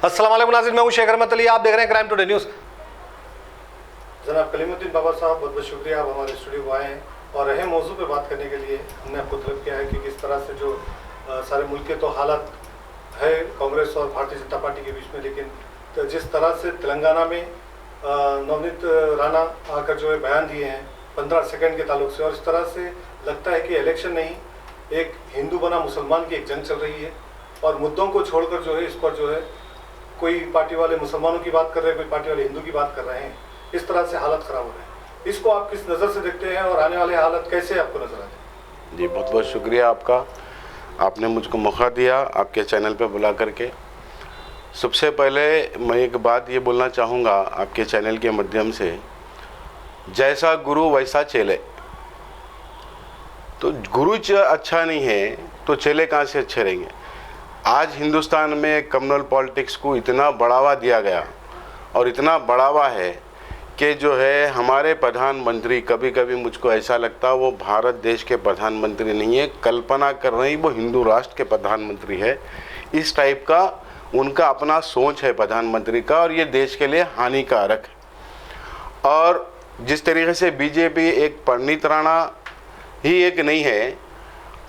अस्सलाम वालेकुम नाज़रीन, मैं हूं शेख अहमद अली, आप देख रहे हैं क्राइम टुडे न्यूज़। जनाब कलीमुद्दीन बाबा साहब, बहुत बहुत शुक्रिया आप हमारे स्टूडियो को आए हैं और अहम मौजू पे बात करने के लिए हमने आपको तलब किया है कि किस तरह से जो सारे मुल्क के तो हालात है कांग्रेस और भारतीय जनता पार्टी के बीच में, लेकिन तो जिस तरह से तेलंगाना में नवनीत राणा आकर जो है बयान दिए हैं 15 सेकंड के ताल्लुक से, और इस तरह से लगता है कि इलेक्शन नहीं, एक हिंदू बना मुसलमान की एक जंग चल रही है और मुद्दों को छोड़कर जो है इस पर जो है कोई पार्टी वाले मुसलमानों की बात कर रहे हैं, कोई पार्टी वाले हिंदू की बात कर रहे हैं। इस तरह से हालत ख़राब हो रहे हैं, इसको आप किस नज़र से देखते हैं और आने वाले हालत कैसे आपको नज़र आते हैं? जी, बहुत बहुत शुक्रिया आपका, आपने मुझको मौका दिया आपके चैनल पे बुला करके। सबसे पहले मैं एक बात ये बोलना चाहूँगा आपके चैनल के माध्यम से, जैसा गुरु वैसा चेले। तो गुरु अच्छा नहीं है तो चेले कहाँ से अच्छे रहेंगे। आज हिंदुस्तान में कम्युनल पॉलिटिक्स को इतना बढ़ावा दिया गया और इतना बढ़ावा है कि जो है हमारे प्रधानमंत्री, कभी कभी मुझको ऐसा लगता है वो भारत देश के प्रधानमंत्री नहीं है, कल्पना कर रही वो हिंदू राष्ट्र के प्रधानमंत्री है। इस टाइप का उनका अपना सोच है प्रधानमंत्री का, और ये देश के लिए हानिकारक है। और जिस तरीके से बीजेपी एक पंडित राणा ही एक नहीं है,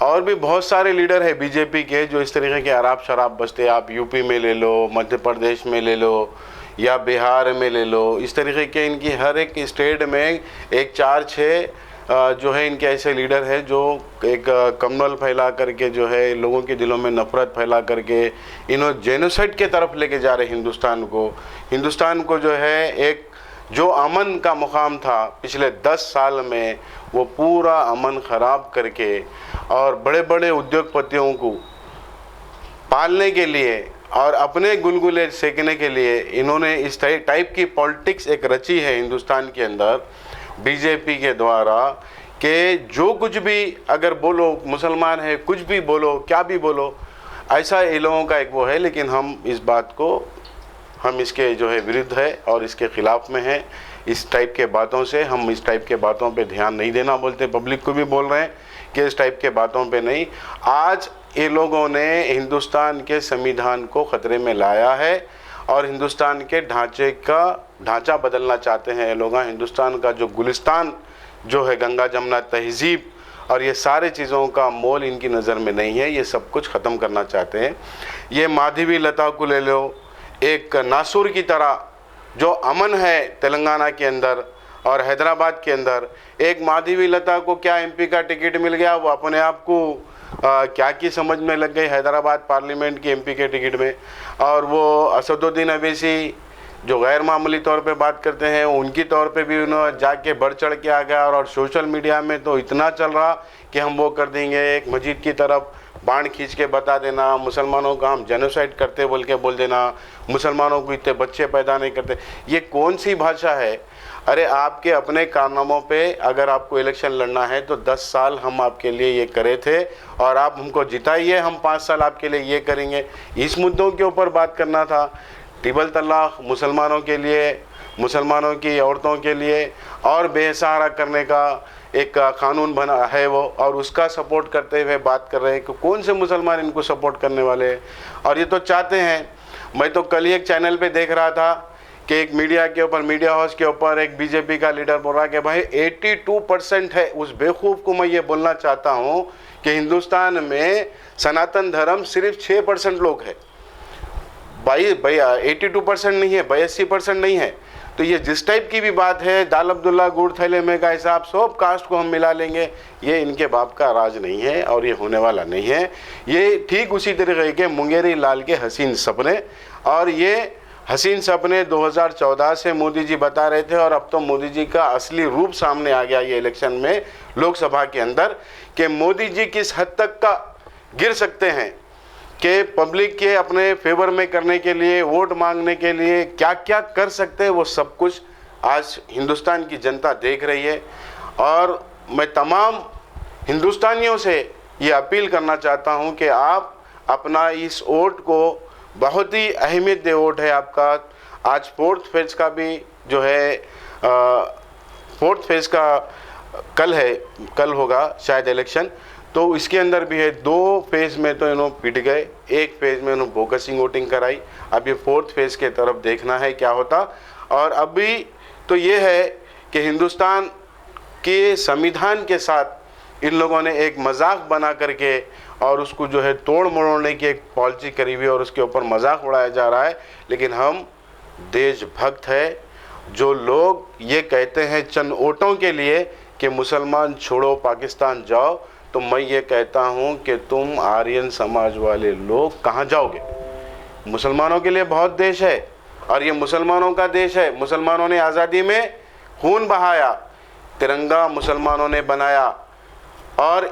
और भी बहुत सारे लीडर है बीजेपी के जो इस तरीके के अराब शराब बसते, आप यूपी में ले लो, मध्य प्रदेश में ले लो या बिहार में ले लो, इस तरीके के इनकी हर एक स्टेट में एक 4-6 जो है इनके ऐसे लीडर हैं जो एक कम्युनल फैला करके जो है लोगों के दिलों में नफरत फैला करके इन्होंने जेनोसाइड के तरफ लेके जा रहे हिंदुस्तान को जो है एक जो अमन का मुकाम था पिछले 10 साल में वो पूरा अमन ख़राब करके और बड़े बड़े उद्योगपतियों को पालने के लिए और अपने गुलगुले सेकने के लिए इन्होंने इस टाइप की पॉलिटिक्स एक रची है हिंदुस्तान के अंदर बीजेपी के द्वारा, कि जो कुछ भी अगर बोलो मुसलमान है, कुछ भी बोलो, क्या भी बोलो, ऐसा इन लोगों का एक वो है। लेकिन हम इस बात को हम इसके जो है विरुद्ध है और इसके ख़िलाफ़ में है। इस टाइप के बातों से हम इस टाइप के बातों पे ध्यान नहीं देना बोलते, पब्लिक को भी बोल रहे हैं कि इस टाइप के बातों पे नहीं। आज ये लोगों ने हिंदुस्तान के संविधान को ख़तरे में लाया है और हिंदुस्तान के ढांचा बदलना चाहते हैं ये लोग। हिंदुस्तान का जो गुलिस्तान जो है, गंगा जमुना तहजीब और ये सारे चीज़ों का मोल इनकी नज़र में नहीं है, ये सब कुछ ख़त्म करना चाहते हैं। ये माधवी लता को ले लो, एक नासूर की तरह जो अमन है तेलंगाना के अंदर और हैदराबाद के अंदर, एक माधवी लता को क्या एमपी का टिकट मिल गया, वो अपने आप को क्या की समझ में लग गई हैदराबाद पार्लियामेंट की एमपी के टिकट में। और वो असदुद्दीन अवैसी जो गैर मामूली तौर पे बात करते हैं, उनकी तौर पे भी उन्होंने जाके बढ़ चढ़ के आ गया। और सोशल मीडिया में तो इतना चल रहा कि हम वो कर देंगे, एक मस्जिद की तरफ बाण खींच के बता देना, मुसलमानों का हम जेनोसाइड करते बोल देना, मुसलमानों को इतने बच्चे पैदा नहीं करते। ये कौन सी भाषा है? अरे आपके अपने कारनामों पे अगर आपको इलेक्शन लड़ना है तो 10 साल हम आपके लिए ये करे थे और आप हमको जिताइए, हम 5 साल आपके लिए ये करेंगे। इस मुद्दों के ऊपर बात करना था। ट्रिपल तलाक मुसलमानों के लिए, मुसलमानों की औरतों के लिए और बेसहारा करने का एक कानून बना है वो, और उसका सपोर्ट करते हुए बात कर रहे हैं कि कौन से मुसलमान इनको सपोर्ट करने वाले हैं। और ये तो चाहते हैं, मैं तो कल ही एक चैनल पे देख रहा था कि एक मीडिया हाउस के ऊपर एक बीजेपी का लीडर बोल रहा है कि भाई 82% है। उस बेवकूफ़ को मैं ये बोलना चाहता हूँ कि हिंदुस्तान में सनातन धर्म सिर्फ 6% लोग हैं भाई 82% नहीं है, 82% नहीं है। तो ये जिस टाइप की भी बात है, दाल अब्दुल्ला गुड़ थैले में का हिसाब, सब कास्ट को हम मिला लेंगे, ये इनके बाप का राज नहीं है और ये होने वाला नहीं है। ये ठीक उसी तरीके के मुंगेरी लाल के हसीन सपने, और ये हसीन सपने 2014 से मोदी जी बता रहे थे और अब तो मोदी जी का असली रूप सामने आ गया ये इलेक्शन में लोकसभा के अंदर, कि मोदी जी किस हद तक का गिर सकते हैं कि पब्लिक के अपने फेवर में करने के लिए, वोट मांगने के लिए क्या क्या कर सकते हैं, वो सब कुछ आज हिंदुस्तान की जनता देख रही है। और मैं तमाम हिंदुस्तानियों से ये अपील करना चाहता हूं कि आप अपना इस वोट को, बहुत ही अहमियत दे वोट है आपका। आज 4th फेज़ का भी जो है 4th फेज़ का कल होगा शायद इलेक्शन। तो इसके अंदर भी है। 2 फेज़ में तो इन्होंने पिट गए, एक फेज़ में इन्होंने बोगसिंग वोटिंग कराई। अब ये 4th फेज़ के तरफ देखना है क्या होता। और अभी तो ये है कि हिंदुस्तान के संविधान के साथ इन लोगों ने एक मजाक बना करके और उसको जो है तोड़ मरोड़ने की एक पॉलिसी करी हुई है और उसके ऊपर मजाक उड़ाया जा रहा है। लेकिन हम देशभक्त है। जो लोग ये कहते हैं चंद वोटों के लिए कि मुसलमान छोड़ो पाकिस्तान जाओ, तो मैं ये कहता हूँ कि तुम आर्यन समाज वाले लोग कहाँ जाओगे। मुसलमानों के लिए बहुत देश है और ये मुसलमानों का देश है। मुसलमानों ने आज़ादी में खून बहाया, तिरंगा मुसलमानों ने बनाया और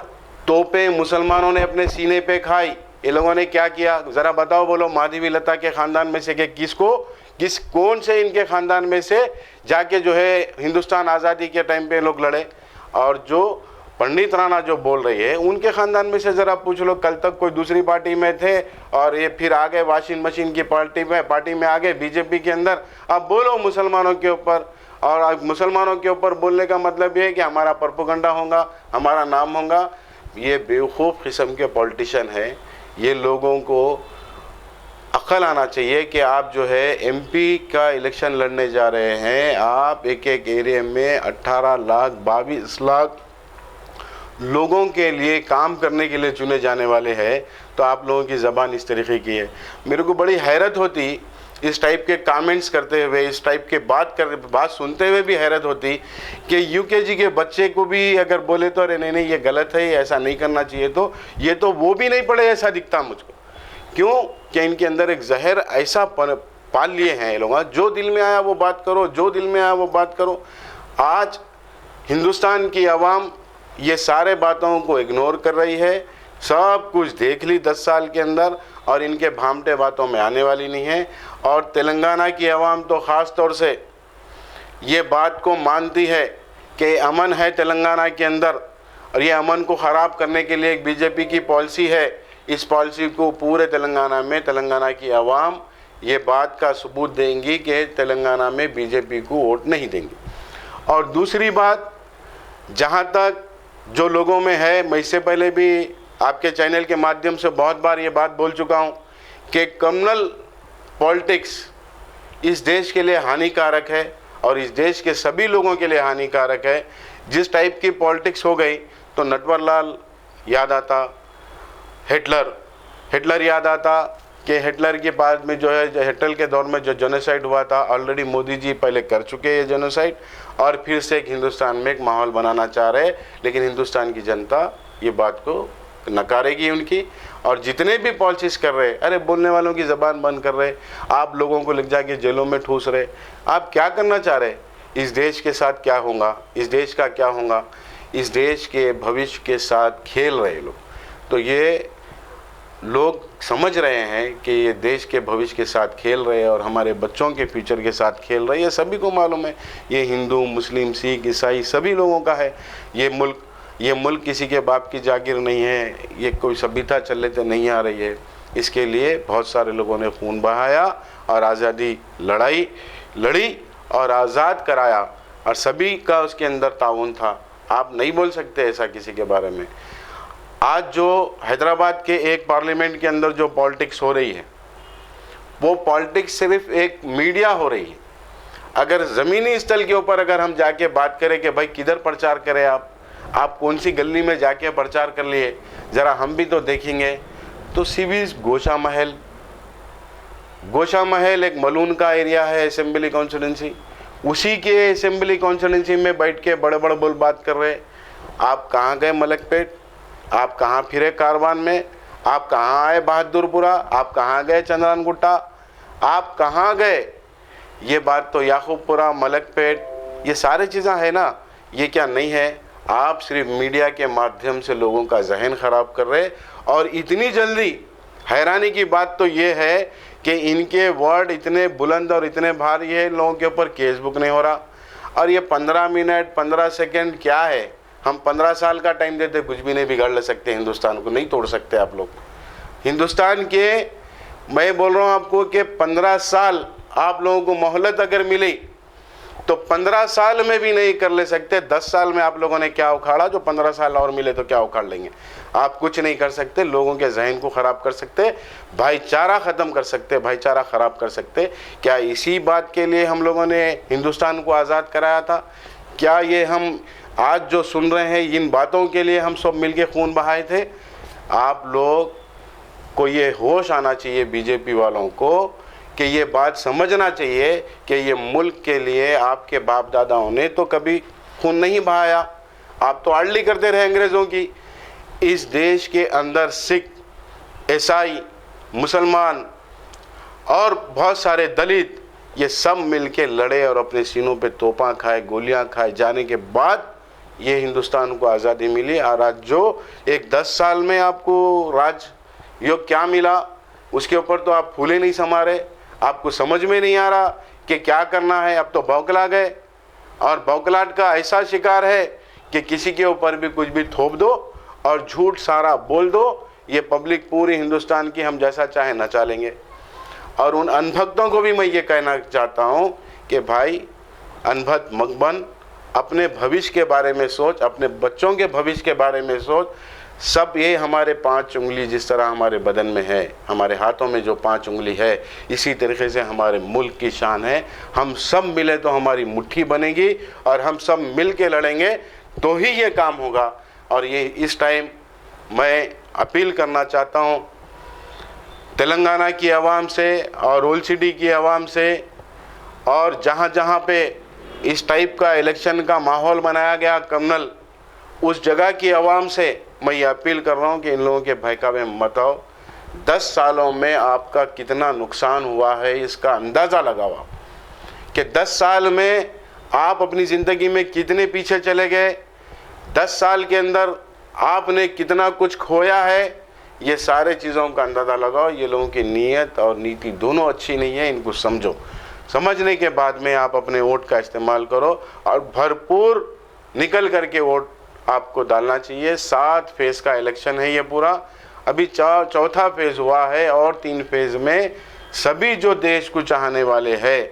तोपें मुसलमानों ने अपने सीने पे खाई। ये लोगों ने क्या किया ज़रा बताओ, बोलो। माधवी लता के ख़ानदान में से कि कौन से इनके ख़ानदान में से जाके जो है हिंदुस्तान आज़ादी के टाइम पे लोग लड़े। और जो पंडित राणा जो बोल रही है उनके ख़ानदान में से ज़रा पूछ लो, कल तक कोई दूसरी पार्टी में थे और ये फिर आ गए वॉशिंग मशीन की पार्टी में आ गए बीजेपी के अंदर। अब बोलो मुसलमानों के ऊपर, और मुसलमानों के ऊपर बोलने का मतलब ये है कि हमारा प्रोपेगेंडा होगा, हमारा नाम होगा। ये बेवकूफ़ किस्म के पॉलिटिशियन हैं। ये लोगों को अक्ल आना चाहिए कि आप जो है एमपी का इलेक्शन लड़ने जा रहे हैं, आप एक एरिया में 18 लाख 22 लाख लोगों के लिए काम करने के लिए चुने जाने वाले हैं, तो आप लोगों की ज़बान इस तरीके की है। मेरे को बड़ी हैरत होती इस टाइप के कमेंट्स करते हुए, इस टाइप के बात सुनते हुए भी हैरत होती कि यूकेजी के बच्चे को भी अगर बोले तो अरे नहीं ये गलत है, ऐसा नहीं करना चाहिए, तो ये तो वो भी नहीं पढ़े ऐसा दिखता मुझको। क्यों कि इनके अंदर एक जहर ऐसा पाल लिए हैं ये लोग, जो दिल में आया वो बात करो, जो दिल में आया वो बात करो। आज हिंदुस्तान की आवाम ये सारे बातों को इग्नोर कर रही है। सब कुछ देख ली 10 साल के अंदर और इनके भामटे बातों में आने वाली नहीं है। और तेलंगाना की आवाम तो ख़ास तौर से ये बात को मानती है कि अमन है तेलंगाना के अंदर और ये अमन को ख़राब करने के लिए एक बीजेपी की पॉलिसी है। इस पॉलिसी को पूरे तेलंगाना में तेलंगाना की आवाम ये बात का सबूत देंगी कि तेलंगाना में बीजेपी को वोट नहीं देंगे। और दूसरी बात, जहाँ तक जो लोगों में है, मैं इससे पहले भी आपके चैनल के माध्यम से बहुत बार ये बात बोल चुका हूँ कि कम्युनल पॉलिटिक्स इस देश के लिए हानिकारक है और इस देश के सभी लोगों के लिए हानिकारक है। जिस टाइप की पॉलिटिक्स हो गई तो नटवरलाल याद आता, हिटलर याद आता कि हिटलर के बाद में जो है हिटलर के दौर में जो जेनोसाइड हुआ था, ऑलरेडी मोदी जी पहले कर चुके हैं ये जेनोसाइड और फिर से एक हिंदुस्तान में एक माहौल बनाना चाह रहे हैं। लेकिन हिंदुस्तान की जनता ये बात को नकारेगी उनकी। और जितने भी पॉलिसीज कर रहे, अरे बोलने वालों की ज़बान बंद कर रहे, आप लोगों को ले जाके जेलों में ठूस रहे। आप क्या करना चाह रहे? इस देश के साथ क्या होगा, इस देश का क्या होगा, इस देश के भविष्य के साथ खेल रहे लोग। तो ये लोग समझ रहे हैं कि ये देश के भविष्य के साथ खेल रहे हैं और हमारे बच्चों के फ्यूचर के साथ खेल रहे हैं। ये सभी को मालूम है, ये हिंदू मुस्लिम सिख ईसाई सभी लोगों का है। ये मुल्क किसी के बाप की जागीर नहीं है, ये कोई सभ्यता चलने से नहीं आ रही है। इसके लिए बहुत सारे लोगों ने खून बहाया और आज़ादी लड़ी और आज़ाद कराया और सभी का उसके अंदर ताउन था। आप नहीं बोल सकते ऐसा किसी के बारे में। आज जो हैदराबाद के एक पार्लियामेंट के अंदर जो पॉलिटिक्स हो रही है, वो पॉलिटिक्स सिर्फ एक मीडिया हो रही है। अगर ज़मीनी स्थल के ऊपर अगर हम जाके बात करें कि भाई किधर प्रचार करें, आप कौन सी गली में जाके प्रचार कर लिए, ज़रा हम भी तो देखेंगे। तो सीवीज गोशा महल एक मलून का एरिया है, असेंबली कॉन्स्टिट्यूंसी, उसी के असेंबली कॉन्स्टिट्यूंसी में बैठ के बड़े बड़े बोल बात कर रहे। आप कहाँ गए मलकपेट, आप कहाँ फिरे कारवान में, आप कहाँ आए बहादुरपुरा, आप कहाँ गए चंद्रान गुट्टा, आप कहाँ गए? ये बात तो याकूबपुरा मलकपेट ये सारी चीज़ें है ना, ये क्या नहीं है? आप सिर्फ मीडिया के माध्यम से लोगों का जहन ख़राब कर रहे। और इतनी जल्दी हैरानी की बात तो ये है कि इनके वर्ड इतने बुलंद और इतने भारी है, लोगों के ऊपर केस बुक नहीं हो रहा। और ये 15 मिनट 15 सेकंड क्या है? हम 15 साल का टाइम देते कुछ भी नहीं बिगाड़ ले सकते, हिंदुस्तान को नहीं तोड़ सकते आप लोग। हिंदुस्तान के मैं बोल रहा हूँ आपको कि 15 साल आप लोगों को मोहलत अगर मिली तो 15 साल में भी नहीं कर ले सकते। 10 साल में आप लोगों ने क्या उखाड़ा, जो 15 साल और मिले तो क्या उखाड़ लेंगे। आप कुछ नहीं कर सकते, लोगों के जहन को ख़राब कर सकते, भाईचारा ख़त्म कर सकते, भाईचारा ख़राब कर सकते। क्या इसी बात के लिए हम लोगों ने हिंदुस्तान को आज़ाद कराया था? क्या ये हम आज जो सुन रहे हैं इन बातों के लिए हम सब मिलके खून बहाए थे? आप लोग को ये होश आना चाहिए, बीजेपी वालों को, कि ये बात समझना चाहिए कि ये मुल्क के लिए आपके बाप दादाओं ने तो कभी खून नहीं बहाया। आप तो आड़ली करते रहे अंग्रेज़ों की। इस देश के अंदर सिख, ईसाई, मुसलमान और बहुत सारे दलित ये सब मिलके लड़े और अपने सीनों पे तोपा खाए, गोलियां खाए जाने के बाद ये हिंदुस्तान को आज़ादी मिली। और आज जो एक 10 साल में आपको राजयोग क्या मिला, उसके ऊपर तो आप फूले नहीं समा रहे। आपको समझ में नहीं आ रहा कि क्या करना है। अब तो बौखला गए और बौखलाहट का ऐसा शिकार है कि किसी के ऊपर भी कुछ भी थोप दो और झूठ सारा बोल दो। ये पब्लिक पूरी हिंदुस्तान की हम जैसा चाहे नचा लेंगे। और उन अनभक्तों को भी मैं ये कहना चाहता हूँ कि भाई अनभक्त मत बन, अपने भविष्य के बारे में सोच, अपने बच्चों के भविष्य के बारे में सोच। सब ये हमारे 5 उंगली जिस तरह हमारे बदन में है, हमारे हाथों में जो 5 उंगली है, इसी तरीके से हमारे मुल्क की शान है। हम सब मिले तो हमारी मुट्ठी बनेगी और हम सब मिल के लड़ेंगे तो ही ये काम होगा। और ये इस टाइम मैं अपील करना चाहता हूँ तेलंगाना की आवाम से और ओल्ड की आवाम से, और जहाँ जहाँ पे इस टाइप का इलेक्शन का माहौल बनाया गया कम्युनल, उस जगह की आवाम से मैं ये अपील कर रहा हूँ कि इन लोगों के बहकावे में मत आओ। 10 सालों में आपका कितना नुकसान हुआ है इसका अंदाज़ा लगाओ आप, कि 10 साल में आप अपनी ज़िंदगी में कितने पीछे चले गए। 10 साल के अंदर आपने कितना कुछ खोया है, ये सारे चीज़ों का अंदाज़ा लगाओ। ये लोगों की नीयत और नीति दोनों अच्छी नहीं है, इनको समझो। समझने के बाद में आप अपने वोट का इस्तेमाल करो और भरपूर निकल करके वोट आपको डालना चाहिए। 7 फेज़ का इलेक्शन है ये पूरा, अभी चौथा फेज़ हुआ है और 3 फेज़ में सभी जो देश को चाहने वाले हैं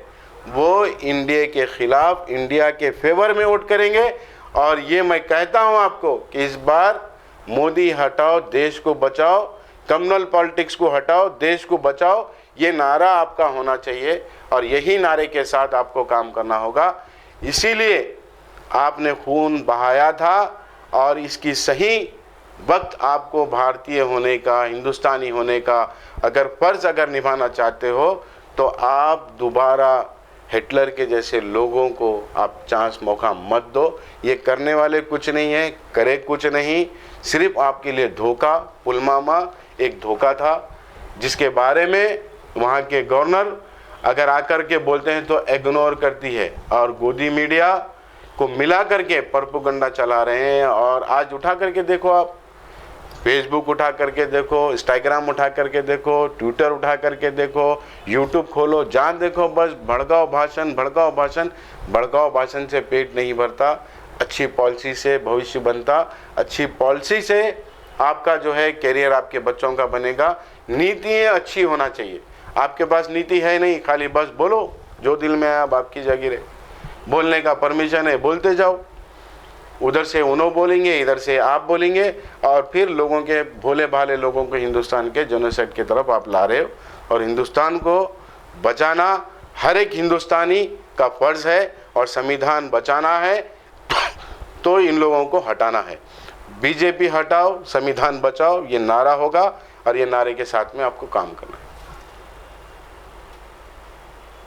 वो इंडिया के ख़िलाफ़, इंडिया के फेवर में वोट करेंगे। और ये मैं कहता हूँ आपको कि इस बार मोदी हटाओ देश को बचाओ, कम्युनल पॉलिटिक्स को हटाओ देश को बचाओ, ये नारा आपका होना चाहिए और यही नारे के साथ आपको काम करना होगा। इसीलिए आपने खून बहाया था और इसकी सही वक्त आपको भारतीय होने का, हिंदुस्तानी होने का अगर फ़र्ज़ निभाना चाहते हो तो आप दोबारा हिटलर के जैसे लोगों को आप चांस मौका मत दो। ये करने वाले कुछ नहीं है, करे कुछ नहीं, सिर्फ आपके लिए धोखा। पुलवामा एक धोखा था जिसके बारे में वहाँ के गवर्नर अगर आकर के बोलते हैं तो इग्नोर करती है और गोदी मीडिया को मिला करके प्रोपेगेंडा चला रहे हैं। और आज उठा करके देखो, आप फेसबुक उठा करके देखो, इंस्टाग्राम उठा करके देखो, ट्विटर उठा करके देखो, यूट्यूब खोलो, जहाँ देखो बस भड़काओ भाषण, भड़काओ भाषण। भड़काओ भाषण से पेट नहीं भरता, अच्छी पॉलिसी से भविष्य बनता। अच्छी पॉलिसी से आपका जो है कैरियर आपके बच्चों का बनेगा। नीतियाँ अच्छी होना चाहिए। आपके पास नीति है नहीं, खाली बस बोलो जो दिल में आया, आपकी जागीर है, बोलने का परमिशन है, बोलते जाओ। उधर से उन्हों बोलेंगे, इधर से आप बोलेंगे और फिर लोगों के, भोले भाले लोगों को हिंदुस्तान के जेनोसाइड की तरफ आप ला रहे हो। और हिंदुस्तान को बचाना हर एक हिंदुस्तानी का फ़र्ज़ है और संविधान बचाना है तो इन लोगों को हटाना है। बीजेपी हटाओ, संविधान बचाओ, ये नारा होगा और ये नारे के साथ में आपको काम करना है।